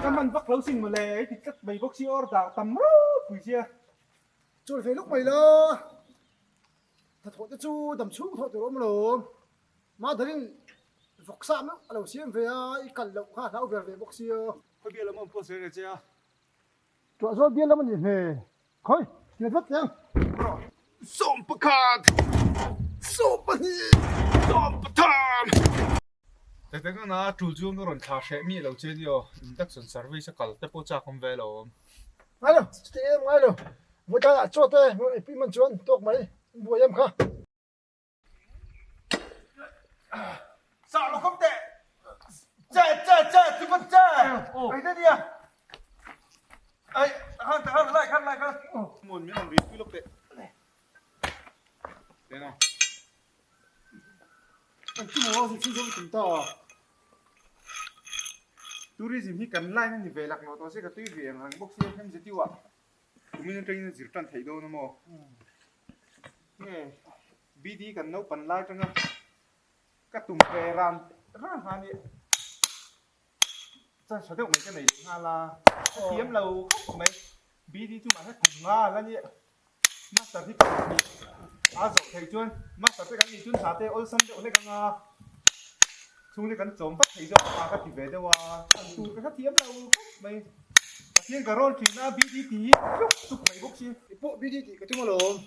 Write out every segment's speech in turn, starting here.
Các mình bắt lâu sinh mà lệ thì các bầy bốc xí or đào tầm rú quỷ chia. Rồi phải lúc mày lơ thật thôi chú tầm chú thôi từ hôm lờ mà thấy vọc sam á đầu xiêm về ai cần lộng khá tháo về bốc xia Thôi biết là một phút sẽ chưa. chỗ rồi biết lắm mình về thôi thì vất nhá Sôm bạc cát. số bận Sôm bạc tham.แต่ก็นะจู่จู่ก็รอนท่าเชมีเราเจดีอ๋อดักส่วน service ก็แต่พอจากคอมเวลล์ ngay rồi tiền ngay rồi mỗi cái là cho thế mỗi pin mình chuẩn tốt mấy buổi em khá sao nó không tệ chơi thì vẫn chơi ấy thế đi à ấy khăn lại muốn miếng làm gì cứ lúc tệ thế nào anh chú mua gì chú dùng chúng ta tourism hi kan line ni ve lak no to se ka tui ve ang box ye hem jeti wa kumin train zir tan thei do no mo nge bd kan no pan lai tanga ka tum pe ran ha ni cha sa de mai ka nei ha la tiêm lâu mấy bd tu ma ha kum nga la ni master thi ka ni a zo thei chuan master te kan ni chun sa te ol sam de ole ka nga chúng ta cần trộm bắt thấy rõ mà các thị về đâu à tụi các thiếm đâu mày thiên cả rồi thì na bị đi tí chúc mày bốc chi bộ biết đi cái thứ mà lồn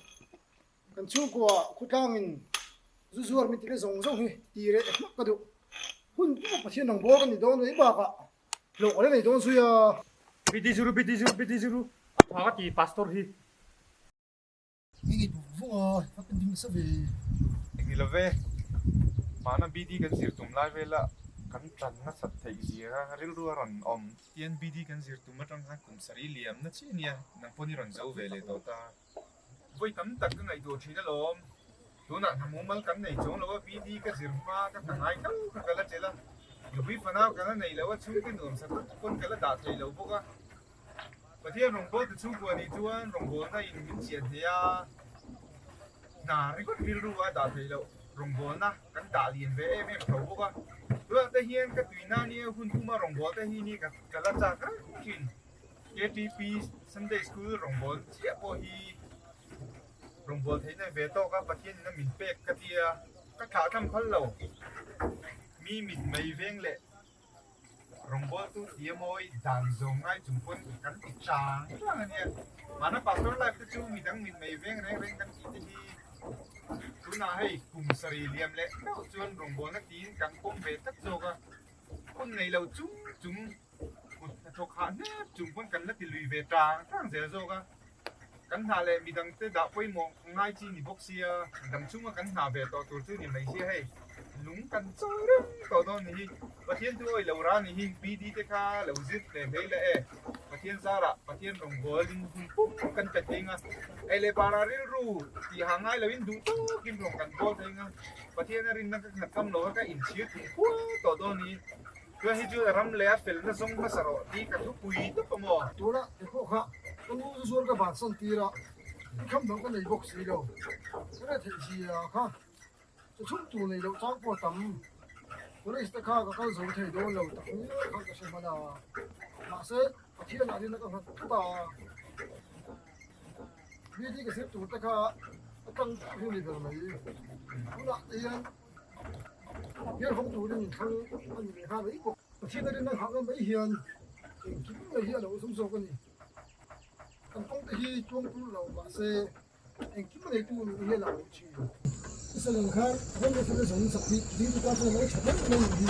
cần chú của khu cao mình rú rú mình thì cái giống giống thì đấy mắc cái độ hun cũng một thiên đồng bố cái này đó đấy bạc ạ lộ cái này đó suy à bị đi zuru thằng cái pastor hi ini vụ phát triển sao về anh là về mà nó bị đi cái gì tụm lại về là căn trần nó sạch thấy gì ra riu rua ròn tiền bị đi cái gì tụm mất trong hàng cùng sari liam nó chỉ nia nang poni ròn dâu vềเลยตัวta với tấm tắc cái ngày đồ chỉ nó lomตัวนั้นทำมุ้งมันกันในช่วงแล้วว่าปีดีก็สิมาก็ทางไหนก็แล้วเจล่ะอยู่วิฟนากันในแล้วว่าช่วงกันหนุ่มสักคนกันแล้วด่าใจเราพวกอ่ะประเทศรองโบจะช่วงกว่านี้จวนรองโบได้ยินมินเสียเทียน่าริก็ริรู้ว่าด่าใจเรารองโบนะกันด่าเลียนเว้ไม่เขาพวกอ่ะเรื่องแต่เฮียนก็ตุยน่าเนี่ยคุณผู้มารองโบแต่ที่นี่กันแล้วจากกันกิน KTP Sunday School รองโบเจี๊ยบพอฮีรองบัวไทยในเวโต้ก็ประเทศนั้นมินเป็กกะเทียก็ขาทำคนเรามีมินไม่เว้งเละรองบัวตู้เดียมอยดันทรงง่ายจุ่มคนกันติดจางช่วงนี้มาหน้าปากตัวไลฟ์จู่มีทั้งมินไม่เว้งแรงกันที่ที่ทุน่าให้กลุ่มสรีเลียมเละแล้วจวนรองบัวนักตีนกันก้มเวทักโจก็คนในเราจุ่มโจขาเนี่ยจุ่มคนกันแล้วติลุยเวจางทั้งเสียโจก็กันหาเลยมีดังเตะดาบไปมองง่ายจีนี่บ็อกเซียดังชุ่มกันหาแบบต่อตัวชื่อนี่ไม่ใช่ให้ลุงกันจ้าเรื่องต่อตอนนี้ประเทศด้วยเหล่าร้านนี่ปีดีเตค่ะเหล่าซิดเลยเฮ้ยเลยประเทศซาระประเทศรองบัวลินปุ๊บกันจัดเองอ่ะไอเลบาราริรูที่ห่างง่ายเราอินดูตู้กินรองกันโบเองอ่ะประเทศนั้นรินนั่งกันขัดคำโลก็อินชีวิตหัวต่อตอนนี้เพื่อให้จู่รำเลี้ยฟิลน์ส่งมาสระที่กันทุกปุยทุกขโมย ตัวละเด็กพวกเขาต้องรู้ส่วนกับบาดสันตีละคำนั้นก็ในบ็อกซี่เราก็ได้ถึงที่อ่ะค่ะจะชุ่มตัวในเราจ้างปวดตั้มก็ได้สตาร์ก็เข้าสู่ที่โดนเราตั้งเขาจะใช้มาดามาเสร็จประเทศนั้นก็หัดตาวิธีการเสพตัวตะค่ะตั้งผู้นี้เป็นอะไรผู้ละเอียนเรื่องของตัวนี่ทั้งมันมีค่าไปอีกประเทศนั้นเขาก็ไม่เห็นคิดไม่เห็นเราสมสมกันนี่กันต้องที่ช่วงตัวเรามาเสร็จคิดไม่ได้ตัวนี่เห็นเราชีสลังคันวันนี้เป็นสองสัปดาห์ที่ตัวเราชัดเจนไม่ดี